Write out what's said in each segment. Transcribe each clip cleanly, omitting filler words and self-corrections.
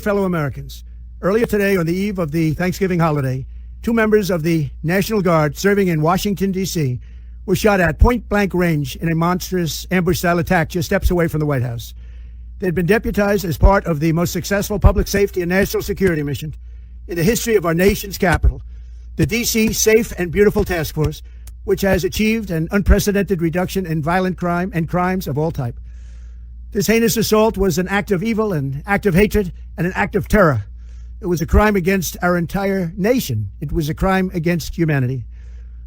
Fellow Americans, earlier today on the eve of the Thanksgiving holiday, 2 members of the National Guard serving in Washington, D.C. were shot at point-blank range in a monstrous ambush-style attack just steps away from the White House. They had been deputized as part of the most successful public safety and national security mission in the history of our nation's capital, the D.C. Safe and Beautiful Task Force, which has achieved an unprecedented reduction in violent crime and crimes of all type. This heinous assault was an act of evil, an act of hatred, and an act of terror. It was a crime against our entire nation. It was a crime against humanity.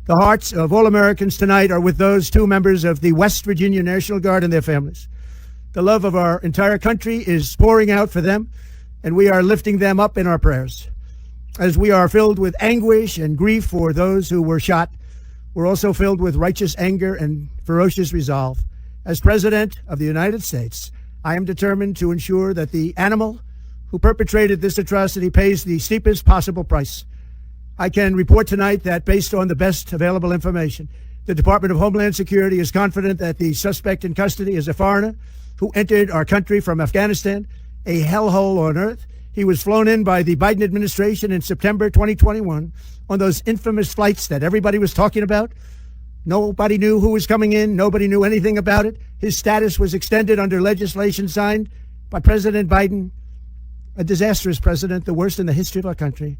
The hearts of all Americans tonight are with those 2 members of the West Virginia National Guard and their families. The love of our entire country is pouring out for them, and we are lifting them up in our prayers. As we are filled with anguish and grief for those who were shot, we're also filled with righteous anger and ferocious resolve. As President of the United States, I am determined to ensure that the animal who perpetrated this atrocity pays the steepest possible price. I can report tonight that based on the best available information, the Department of Homeland Security is confident that the suspect in custody is a foreigner who entered our country from Afghanistan, a hellhole on earth. He was flown in by the Biden administration in September 2021 on those infamous flights that everybody was talking about. Nobody knew who was coming in. Nobody knew anything about it. His status was extended under legislation signed by President Biden, a disastrous president, the worst in the history of our country.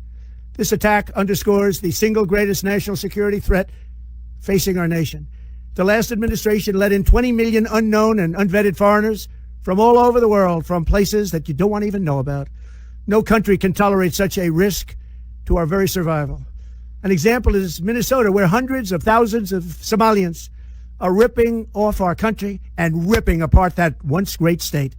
This attack underscores the single greatest national security threat facing our nation. The last administration let in 20 million unknown and unvetted foreigners from all over the world, from places that you don't want to even know about. No country can tolerate such a risk to our very survival. An example is Minnesota, where hundreds of thousands of Somalians are ripping off our country and ripping apart that once great state.